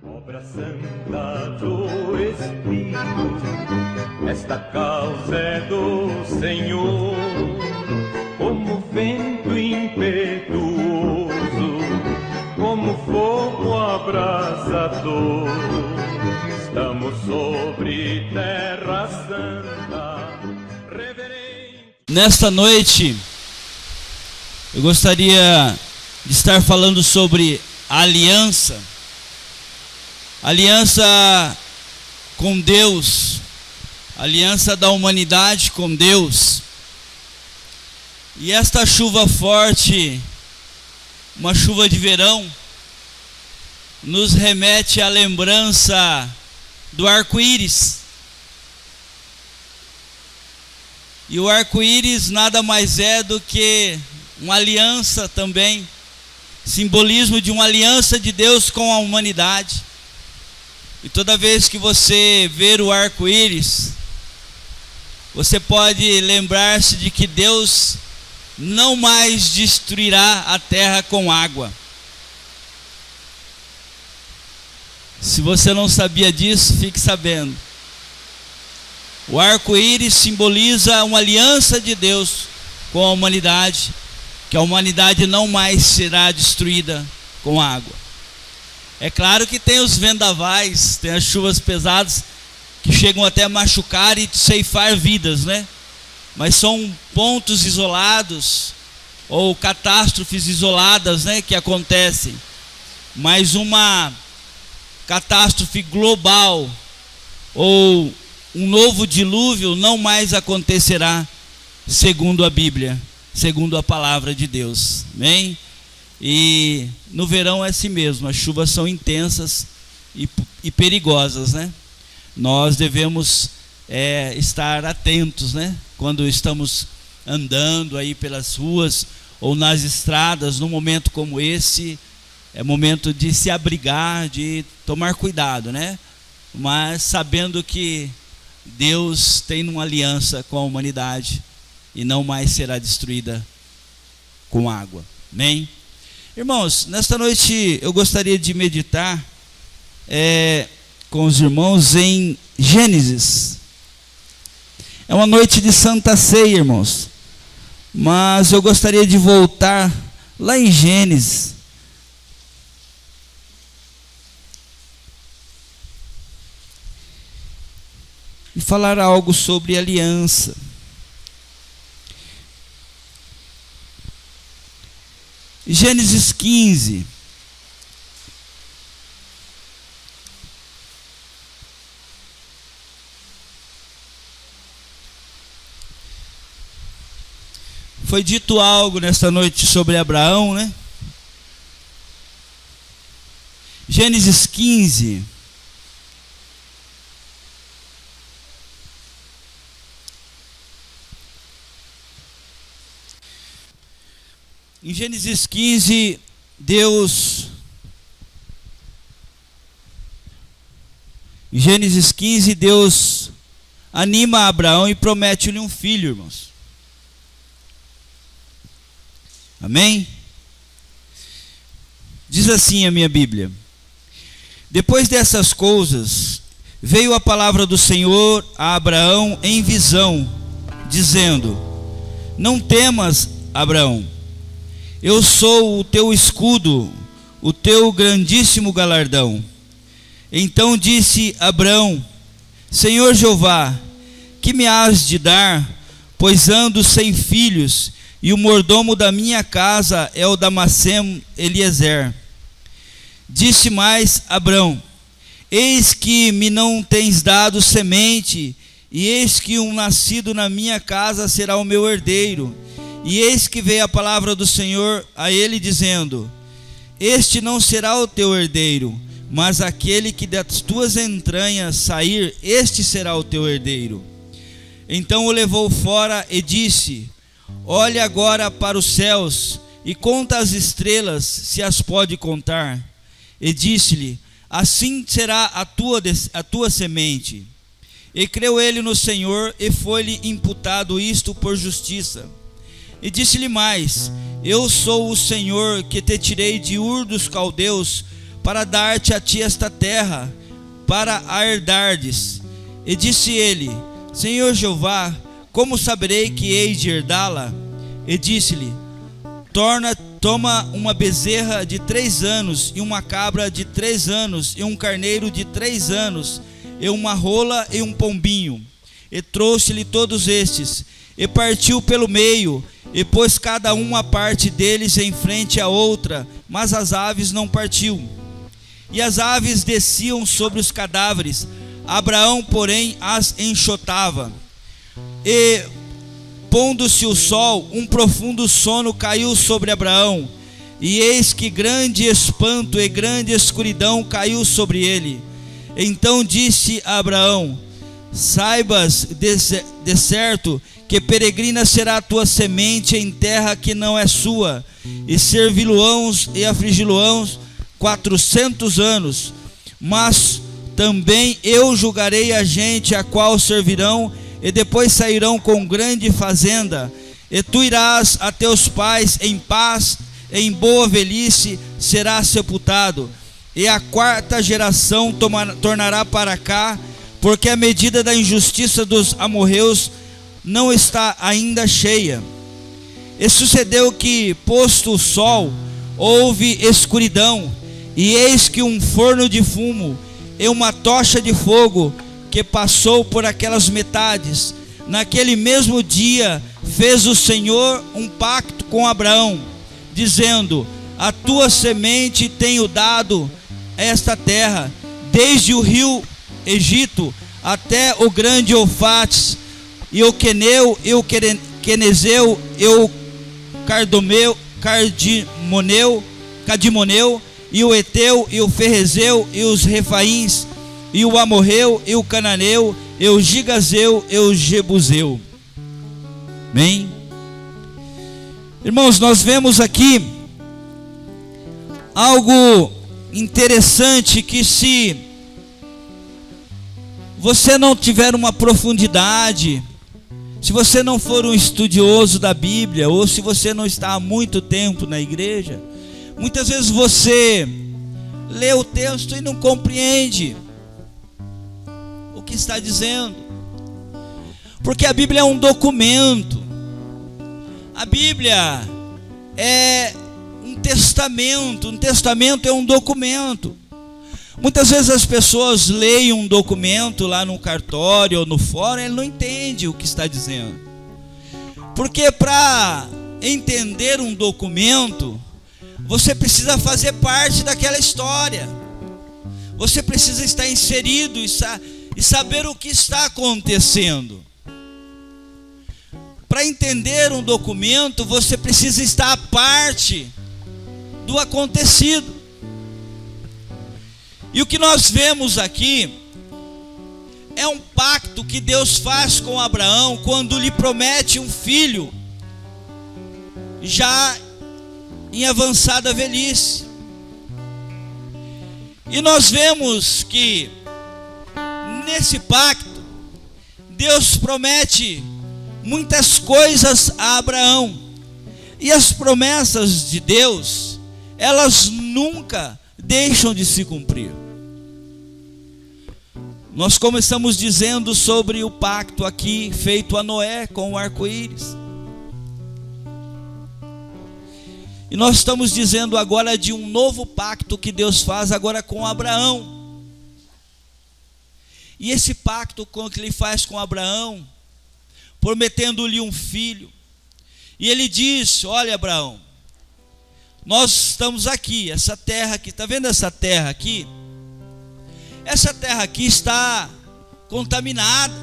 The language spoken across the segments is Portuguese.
Obra santa do Espírito, esta causa é do Senhor, como vento impetuoso, como fogo abrasador, estamos sobre terra santa, reverente. Nesta noite, eu gostaria de estar falando sobre a aliança com Deus, aliança da humanidade com Deus. E esta chuva forte, uma chuva de verão, nos remete à lembrança do arco-íris. E o arco-íris nada mais é do que uma aliança também, simbolismo de uma aliança de Deus com a humanidade. E toda vez que você ver o arco-íris, você pode lembrar-se de que Deus não mais destruirá a terra com água. Se você não sabia disso, fique sabendo. O arco-íris simboliza uma aliança de Deus com a humanidade, que a humanidade não mais será destruída com água. É claro que tem os vendavais, tem as chuvas pesadas que chegam até a machucar e ceifar vidas, né? Mas são pontos isolados ou catástrofes isoladas, né, que acontecem. Mas uma catástrofe global ou um novo dilúvio não mais acontecerá, segundo a Bíblia, segundo a palavra de Deus. Amém? E no verão é assim mesmo, as chuvas são intensas e perigosas, né? Nós devemos estar atentos, né? Quando estamos andando aí pelas ruas ou nas estradas, num momento como esse, é momento de se abrigar, de tomar cuidado, né? Mas sabendo que Deus tem uma aliança com a humanidade e não mais será destruída com água. Amém? Irmãos, nesta noite eu gostaria de meditar com os irmãos em Gênesis. É uma noite de Santa Ceia, irmãos. Mas eu gostaria de voltar lá em Gênesis. E falar algo sobre aliança. Gênesis 15. Foi dito algo nesta noite sobre Abraão, né? Gênesis 15. Em Gênesis 15, Deus anima Abraão e promete-lhe um filho, irmãos. Amém? Diz assim a minha Bíblia: depois dessas coisas, veio a palavra do Senhor a Abraão em visão, dizendo: não temas, Abraão, eu sou o teu escudo, o teu grandíssimo galardão. Então disse Abraão: Senhor Jeová, que me has de dar, pois ando sem filhos, e o mordomo da minha casa é o Damasceno Eliezer. Disse mais Abraão: eis que me não tens dado semente, e eis que um nascido na minha casa será o meu herdeiro. E eis que veio a palavra do Senhor a ele, dizendo: este não será o teu herdeiro, mas aquele que das tuas entranhas sair, este será o teu herdeiro. Então o levou fora e disse: olha agora para os céus e conta as estrelas, se as pode contar. E disse-lhe: assim será a tua semente. E creu ele no Senhor, e foi-lhe imputado isto por justiça. E disse-lhe mais: eu sou o Senhor que te tirei de Ur dos Caldeus para dar-te a ti esta terra, para a herdardes. E disse ele: Senhor Jeová, como saberei que hei de herdá-la? E disse-lhe: Toma uma bezerra de 3 anos, e uma cabra de 3 anos, e um carneiro de 3 anos, e uma rola e um pombinho. E trouxe-lhe todos estes, e partiu pelo meio, e pôs cada um a parte deles em frente à outra, mas as aves não partiu. E as aves desciam sobre os cadáveres, Abraão, porém, as enxotava. E, pondo-se o sol, um profundo sono caiu sobre Abraão, e eis que grande espanto e grande escuridão caiu sobre ele. Então disse a Abraão: Saibas de certo que peregrina será a tua semente em terra que não é sua, e servi-lo-ão e afligi-lo-ão 400 anos. Mas também eu julgarei a gente a qual servirão, e depois sairão com grande fazenda. E tu irás a teus pais em paz, em boa velhice serás sepultado. E a 4ª geração tornará para cá, porque a medida da injustiça dos amorreus não está ainda cheia. E sucedeu que, posto o sol, houve escuridão, e eis que um forno de fumo e uma tocha de fogo que passou por aquelas metades. Naquele mesmo dia fez o Senhor um pacto com Abraão, dizendo: a tua semente tenho dado esta terra, desde o rio Egito até o grande Eufrates, e o Queneu, e o Quenezeu, e o Cadimoneu, e o Eteu, e o Ferezeu, e os Refaíns, e o Amorreu, e o Cananeu, e o Gigazeu, e o Jebuseu. Amém? Irmãos, nós vemos aqui algo interessante, que se você não tiver uma profundidade, se você não for um estudioso da Bíblia, ou se você não está há muito tempo na igreja, muitas vezes você lê o texto e não compreende o que está dizendo, porque a Bíblia é um documento. A Bíblia é um testamento. Um testamento é um documento. Muitas vezes as pessoas leem um documento lá no cartório ou no fórum, ele não entende o que está dizendo, porque para entender um documento, você precisa fazer parte daquela história, você precisa estar inserido e saber o que está acontecendo. Para entender um documento, você precisa estar à parte do acontecido. E o que nós vemos aqui é um pacto que Deus faz com Abraão quando lhe promete um filho, já em avançada velhice. E nós vemos que nesse pacto Deus promete muitas coisas a Abraão, e as promessas de Deus, elas nunca deixam de se cumprir. Nós começamos dizendo sobre o pacto aqui feito a Noé com o arco-íris, e nós estamos dizendo agora de um novo pacto que Deus faz agora com Abraão. E esse pacto que ele faz com Abraão, prometendo-lhe um filho, e ele diz: olha, Abraão, nós estamos aqui, essa terra aqui, está vendo essa terra aqui? Essa terra aqui está contaminada,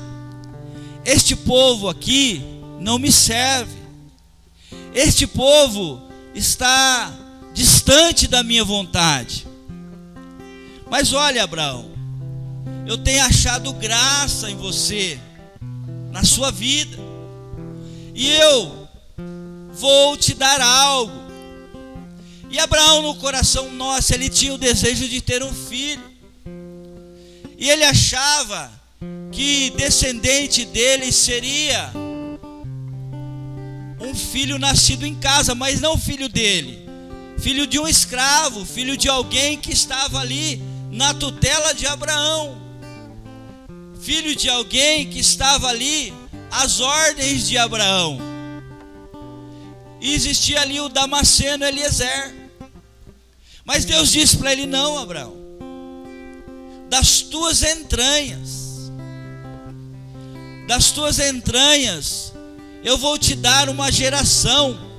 este povo aqui não me serve, este povo está distante da minha vontade. Mas olha, Abraão, eu tenho achado graça em você, na sua vida, e eu vou te dar algo. E Abraão, no coração nosso, ele tinha o desejo de ter um filho, e ele achava que descendente dele seria um filho nascido em casa, mas não filho dele, filho de um escravo, filho de alguém que estava ali na tutela de Abraão, filho de alguém que estava ali às ordens de Abraão. E existia ali o Damasceno Eliezer. Mas Deus disse para ele: não, Abraão, das tuas entranhas eu vou te dar uma geração.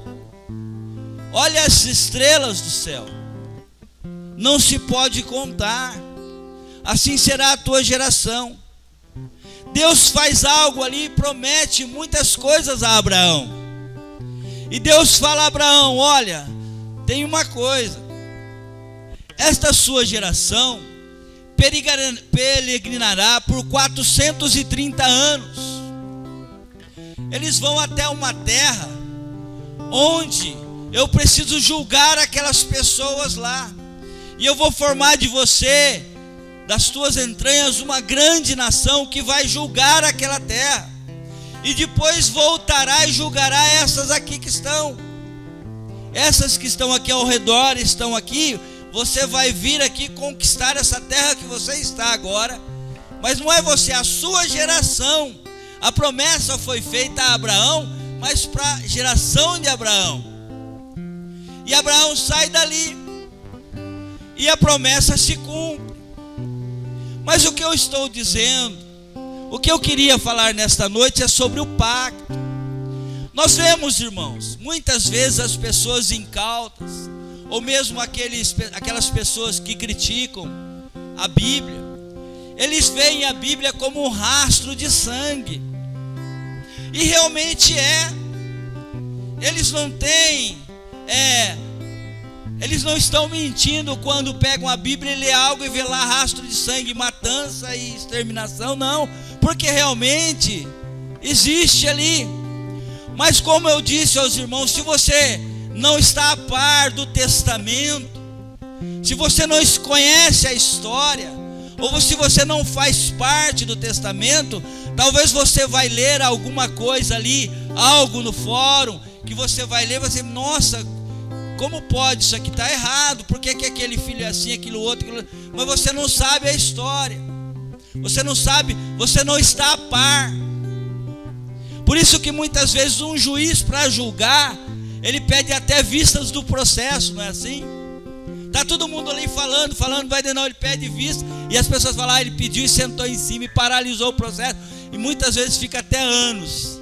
Olha as estrelas do céu, não se pode contar, assim será a tua geração. Deus faz algo ali, promete muitas coisas a Abraão. E Deus fala a Abraão: olha, tem uma coisa, esta sua geração peregrinará por 430 anos. Eles vão até uma terra onde eu preciso julgar aquelas pessoas lá. E eu vou formar de você, das tuas entranhas, uma grande nação que vai julgar aquela terra. E depois voltará e julgará essas aqui que estão. Essas que estão aqui ao redor, estão aqui. Você vai vir aqui conquistar essa terra que você está agora. Mas não é você, a sua geração. A promessa foi feita a Abraão, mas para a geração de Abraão. E Abraão sai dali, e a promessa se cumpre. Mas o que eu estou dizendo, o que eu queria falar nesta noite é sobre o pacto. Nós vemos, irmãos, muitas vezes as pessoas incautas, ou mesmo aquelas pessoas que criticam a Bíblia, eles veem a Bíblia como um rastro de sangue. E realmente é. Eles não estão mentindo quando pegam a Bíblia e lê algo e vê lá rastro de sangue, matança e exterminação. Não, porque realmente existe ali. Mas como eu disse aos irmãos, se você não está a par do testamento, se você não conhece a história, ou se você não faz parte do testamento, talvez você vai ler alguma coisa ali, algo no fórum, que você vai ler e vai dizer: nossa, como pode, isso aqui está errado, por que aquele filho é assim, aquilo outro, mas você não sabe a história, você não sabe, você não está a par. Por isso que muitas vezes um juiz, para julgar, ele pede até vistas do processo, não é assim? Está todo mundo ali falando, vai dizer não, ele pede vista, e as pessoas falam: ele pediu e sentou em cima e paralisou o processo, e muitas vezes fica até anos.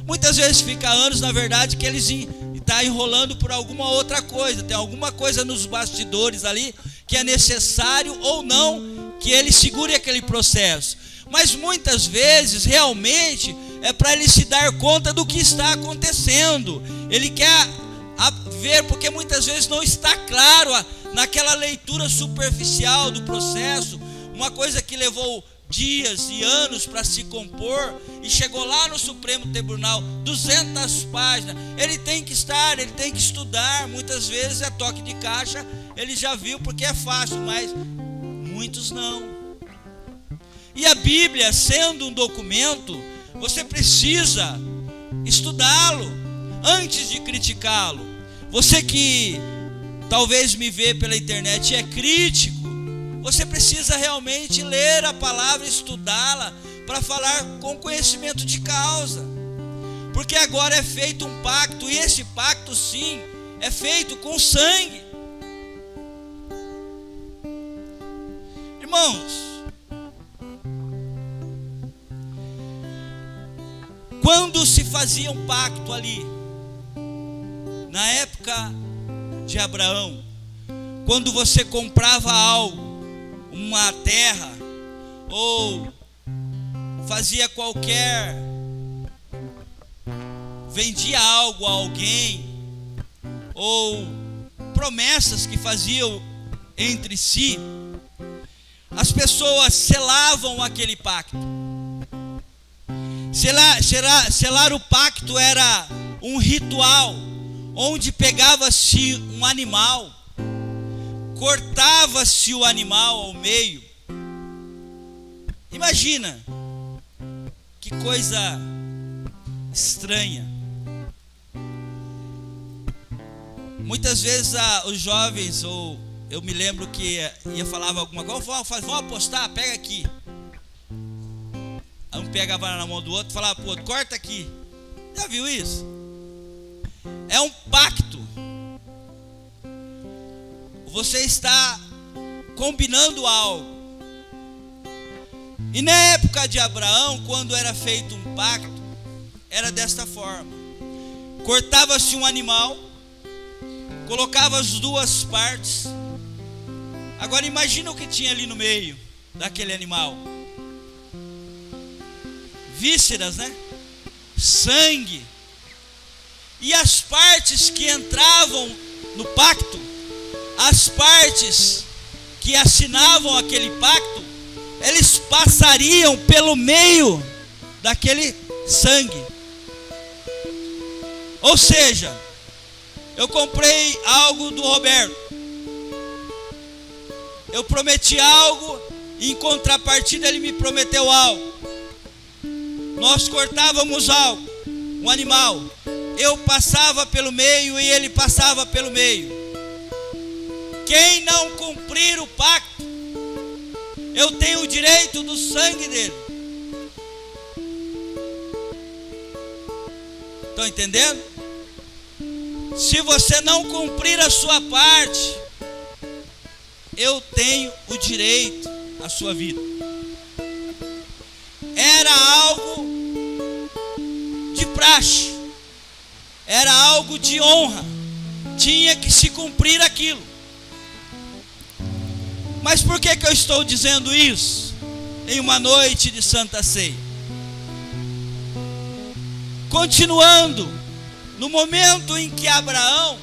Muitas vezes fica anos, na verdade, que eles estão enrolando por alguma outra coisa, tem alguma coisa nos bastidores ali, que é necessário ou não, que ele segure aquele processo. Mas muitas vezes, realmente, é para ele se dar conta do que está acontecendo. Ele quer ver, porque muitas vezes não está claro naquela leitura superficial do processo, uma coisa que levou dias e anos para se compor, e chegou lá no Supremo Tribunal, 200 páginas, ele tem que estudar, muitas vezes é toque de caixa, ele já viu porque é fácil, mas muitos não. E a Bíblia, sendo um documento, você precisa estudá-lo antes de criticá-lo. Você que talvez me vê pela internet e é crítico, você precisa realmente ler a palavra, estudá-la, para falar com conhecimento de causa. Porque agora é feito um pacto, e esse pacto sim, é feito com sangue. Irmãos, quando se fazia um pacto ali, na época de Abraão, quando você comprava algo, uma terra, ou fazia vendia algo a alguém, ou promessas que faziam entre si, as pessoas selavam aquele pacto. Selar o pacto era um ritual, onde pegava-se um animal, cortava-se o animal ao meio. Imagina, que coisa estranha. Muitas vezes os jovens, ou eu me lembro que falava alguma coisa, vamos apostar, pega aqui. Um pegava na mão do outro e falava pro outro, corta aqui. Já viu isso? É um pacto. Você está combinando algo. E na época de Abraão, quando era feito um pacto, era desta forma: cortava-se um animal, colocava as duas partes. Agora imagina o que tinha ali no meio daquele animal: vísceras, né? Sangue. E as partes que entravam no pacto, as partes que assinavam aquele pacto, eles passariam pelo meio daquele sangue. Ou seja, eu comprei algo do Roberto, eu prometi algo, e em contrapartida ele me prometeu algo. Nós cortávamos algo, um animal, eu passava pelo meio e ele passava pelo meio. Quem não cumprir o pacto, eu tenho o direito do sangue dele. Estão entendendo? Se você não cumprir a sua parte, eu tenho o direito à sua vida. Era algo de praxe, era algo de honra, tinha que se cumprir aquilo. Mas por que eu estou dizendo isso em uma noite de Santa Ceia? Continuando, no momento em que Abraão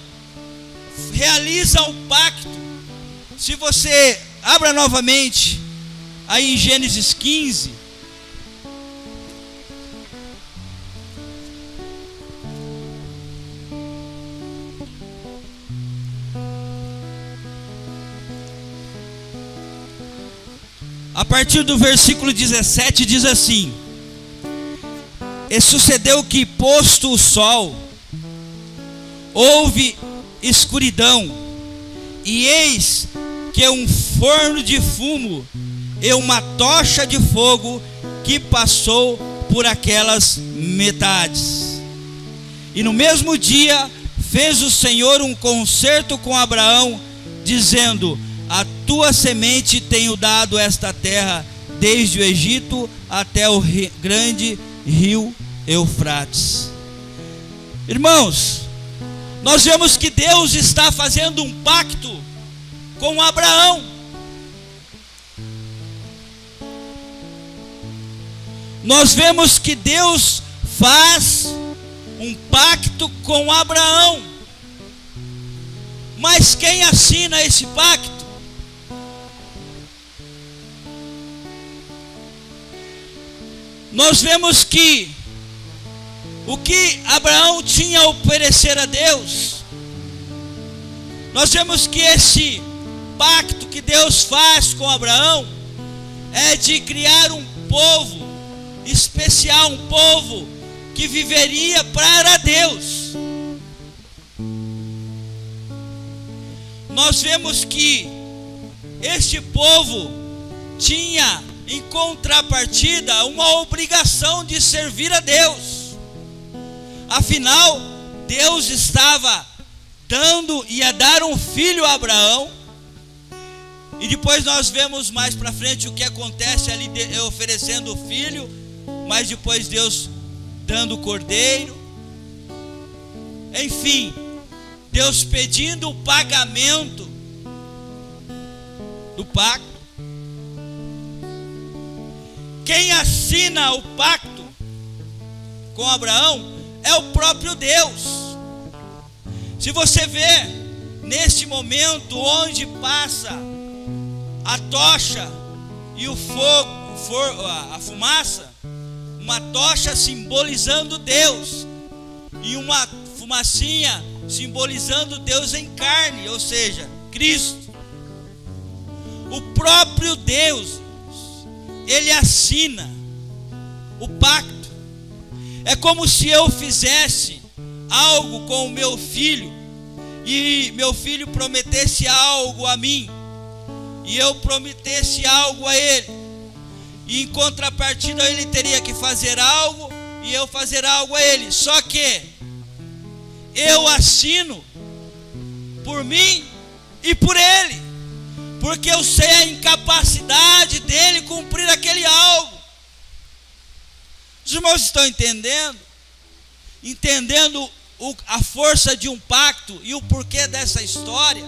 realiza um pacto, se você abra novamente aí em Gênesis 15, a partir do versículo 17 diz assim: e sucedeu que, posto o sol, houve escuridão, e eis que um forno de fumo e uma tocha de fogo que passou por aquelas metades. E no mesmo dia fez o Senhor um concerto com Abraão, dizendo: a tua semente tenho dado esta terra, desde o Egito até o grande rio Eufrates. Irmãos, nós vemos que Deus está fazendo um pacto com Abraão. Nós vemos que Deus faz um pacto com Abraão. Mas quem assina esse pacto? Nós vemos que o que Abraão tinha a oferecer a Deus, nós vemos que esse pacto que Deus faz com Abraão é de criar um povo especial, um povo que viveria para Deus. Nós vemos que este povo tinha em contrapartida uma obrigação de servir a Deus. Afinal, Deus estava dando, ia dar um filho a Abraão. E depois nós vemos mais para frente o que acontece ali, oferecendo o filho, mas depois Deus dando o cordeiro. Enfim, Deus pedindo o pagamento do pacto. Quem assina o pacto com Abraão é o próprio Deus. Se você vê neste momento onde passa a tocha e o fogo, a fumaça, uma tocha simbolizando Deus e uma fumacinha simbolizando Deus em carne, ou seja, Cristo. O próprio Deus, Ele assina o pacto. É como se eu fizesse algo com o meu filho, e meu filho prometesse algo a mim, e eu prometesse algo a ele, e em contrapartida ele teria que fazer algo e eu fazer algo a ele. Só que eu assino por mim e por ele, porque eu sei a incapacidade dele cumprir aquele algo. Os irmãos estão entendendo? Entendendo a força de um pacto e o porquê dessa história?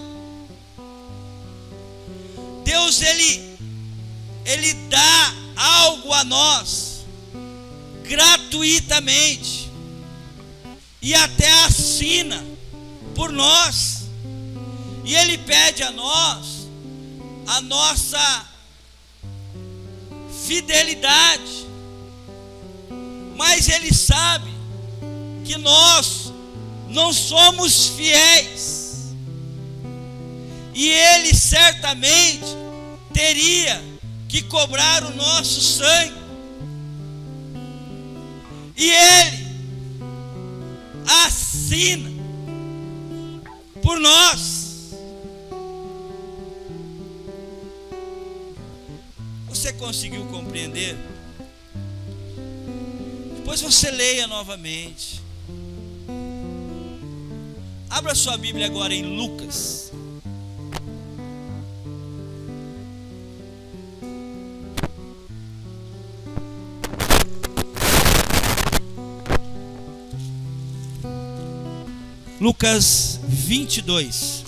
Deus, ele dá algo a nós gratuitamente e até assina por nós, e ele pede a nós a nossa fidelidade, mas ele sabe que nós não somos fiéis, e ele certamente teria que cobrar o nosso sangue, e ele assina por nós. Você conseguiu compreender? Depois você leia novamente. Abra sua Bíblia agora em Lucas. Lucas 22.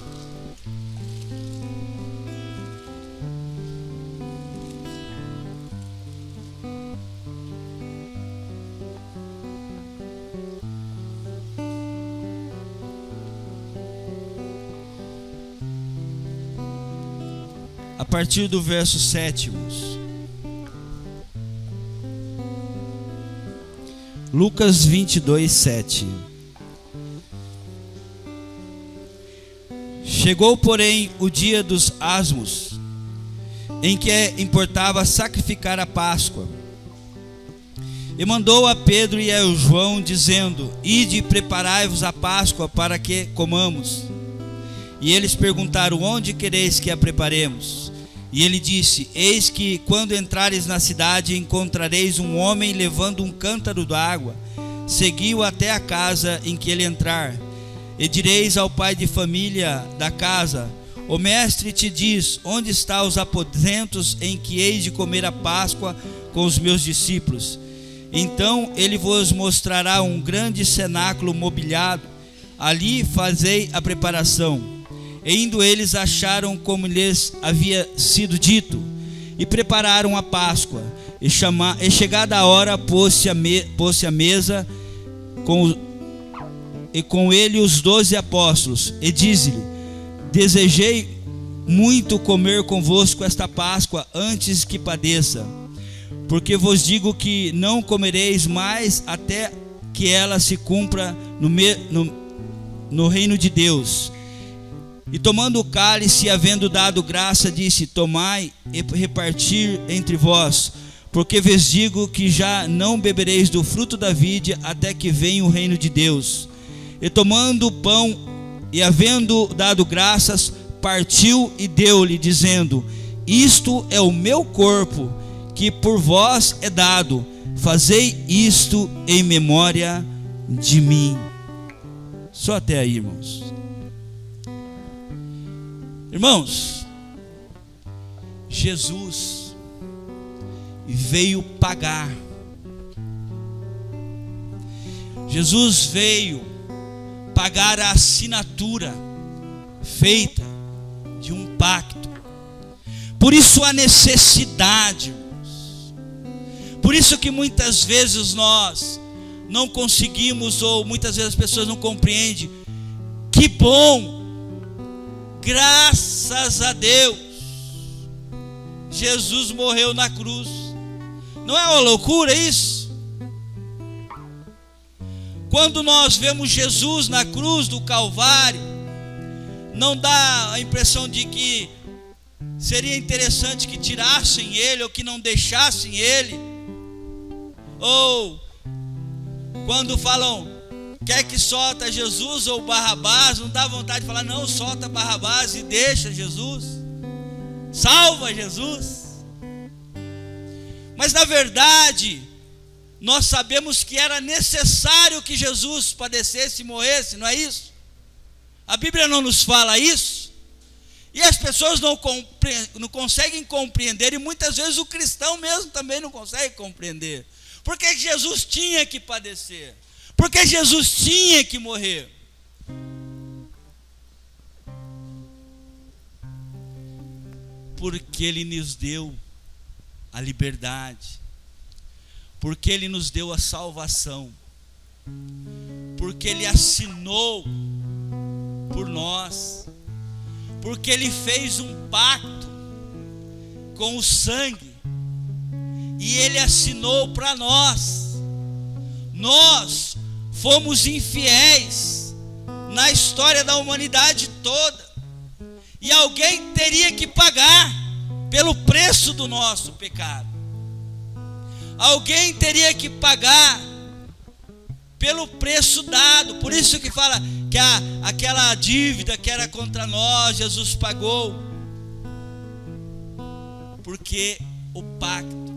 A partir do verso 7. Lucas 22, 7. Chegou, porém, o dia dos asmos, em que importava sacrificar a Páscoa. E mandou a Pedro e a João, dizendo: Ide e preparai-vos a Páscoa para que comamos. E eles perguntaram: Onde quereis que a preparemos? E ele disse: Eis que, quando entrares na cidade, encontrareis um homem levando um cântaro d'água. Segui-o até a casa em que ele entrar. E direis ao pai de família da casa: O mestre te diz: Onde estão os aposentos em que hei de comer a Páscoa com os meus discípulos? Então ele vos mostrará um grande cenáculo mobiliado. Ali fazei a preparação. E indo eles, acharam como lhes havia sido dito, e prepararam a Páscoa. E chegada a hora, pôs-se à mesa com ele os 12 apóstolos, e diz-lhe: Desejei muito comer convosco esta Páscoa antes que padeça, porque vos digo que não comereis mais até que ela se cumpra no reino de Deus. E tomando o cálice, e havendo dado graça, disse: Tomai e repartir entre vós, porque vos digo que já não bebereis do fruto da vide até que venha o reino de Deus. E tomando o pão, e havendo dado graças, partiu e deu-lhe, dizendo: Isto é o meu corpo, que por vós é dado. Fazei isto em memória de mim. Só até aí, irmãos. Irmãos, Jesus veio pagar. Jesus veio pagar a assinatura feita de um pacto. Por isso a necessidade, irmãos. Por isso que muitas vezes nós não conseguimos, ou muitas vezes as pessoas não compreendem. Que bom! Graças a Deus, Jesus morreu na cruz. Não é uma loucura isso? Quando nós vemos Jesus na cruz do Calvário, não dá a impressão de que seria interessante que tirassem ele, ou que não deixassem ele. Ou quando falam: quer que solta Jesus ou Barrabás, não dá vontade de falar, não, solta Barrabás e deixa Jesus, salva Jesus. Mas na verdade, nós sabemos que era necessário que Jesus padecesse e morresse, não é isso? A Bíblia não nos fala isso? E as pessoas não conseguem compreender, e muitas vezes o cristão mesmo também não consegue compreender. Por que Jesus tinha que padecer? Por que Jesus tinha que morrer? Porque Ele nos deu a liberdade, porque Ele nos deu a salvação, porque Ele assinou por nós, porque Ele fez um pacto com o sangue, e Ele assinou para nós. Nós fomos infiéis na história da humanidade toda, e alguém teria que pagar pelo preço do nosso pecado. Alguém teria que pagar pelo preço dado. Por isso que fala que aquela dívida que era contra nós, Jesus pagou. Porque o pacto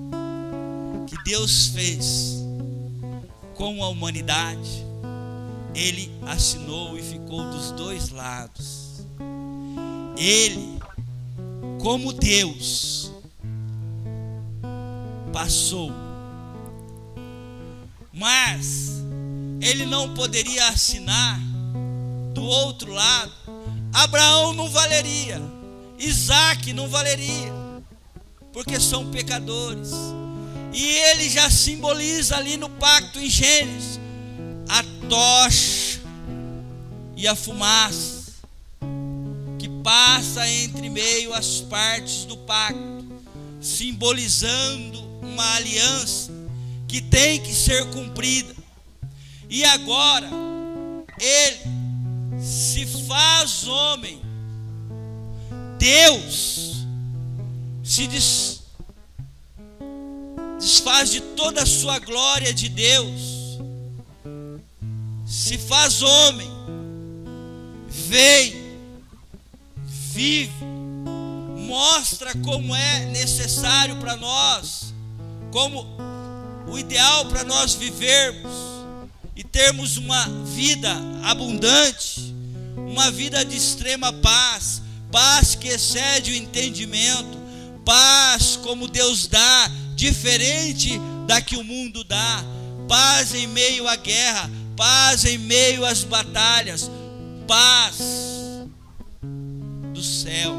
que Deus fez com a humanidade, Ele assinou e ficou dos dois lados. Ele, como Deus, passou, mas Ele não poderia assinar do outro lado. Abraão não valeria, Isaac não valeria, porque são pecadores. E Ele já simboliza ali no pacto em Gênesis a tocha e a fumaça que passa entre meio as partes do pacto, simbolizando uma aliança que tem que ser cumprida. E agora Ele se faz homem, Deus se desfaz de toda a sua glória de Deus, se faz homem, vem, vive, mostra como é necessário para nós, como o ideal para nós vivermos e termos uma vida abundante, uma vida de extrema paz, paz que excede o entendimento, paz como Deus dá, diferente da que o mundo dá, paz em meio à guerra, paz em meio às batalhas, paz do céu.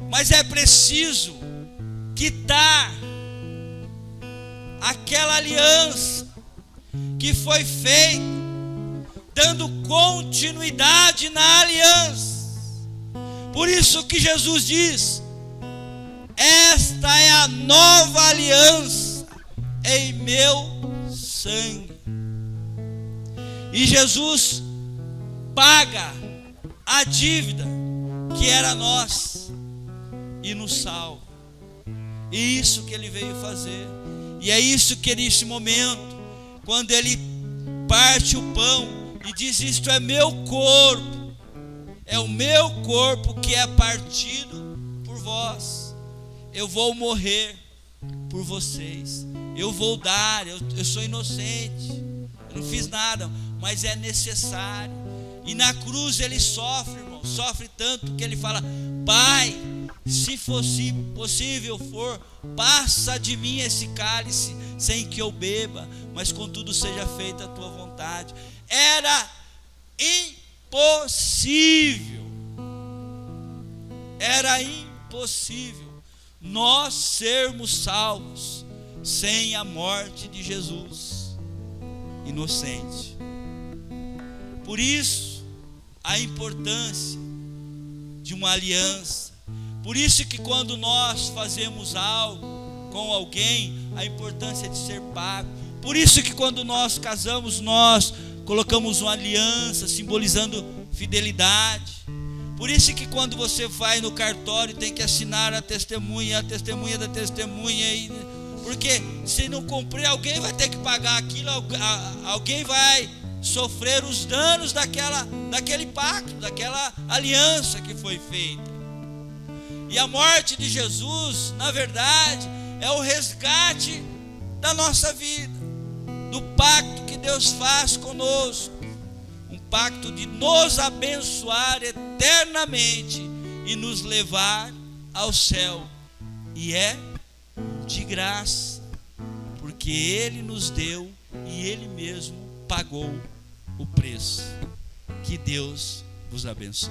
Mas é preciso quitar aquela aliança que foi feita, dando continuidade na aliança. Por isso que Jesus diz: esta é a nova aliança em meu sangue. E Jesus paga a dívida que era nossa e nos salva. E isso que Ele veio fazer. E é isso que nesse momento, quando Ele parte o pão e diz: isto é meu corpo, é o meu corpo que é partido por vós. Eu vou morrer por vocês, eu vou dar, eu sou inocente, eu não fiz nada, mas é necessário. E na cruz Ele sofre, irmão, sofre tanto que Ele fala: Pai, se fosse possível for, passa de mim esse cálice sem que eu beba, mas contudo seja feita a tua vontade. Era impossível, era impossível nós sermos salvos sem a morte de Jesus inocente. Por isso a importância de uma aliança. Por isso que quando nós fazemos algo com alguém, a importância de ser pago. Por isso que quando nós casamos, nós colocamos uma aliança simbolizando fidelidade. Por isso que quando você vai no cartório tem que assinar a testemunha da testemunha, e Porque se não cumprir, alguém vai ter que pagar aquilo, alguém vai sofrer os danos daquele pacto, daquela aliança que foi feita. E a morte de Jesus, na verdade, é o resgate da nossa vida, do pacto que Deus faz conosco, um pacto de nos abençoar eternamente e nos levar ao céu, e é de graça, porque Ele nos deu e Ele mesmo pagou o preço. Que Deus vos abençoe.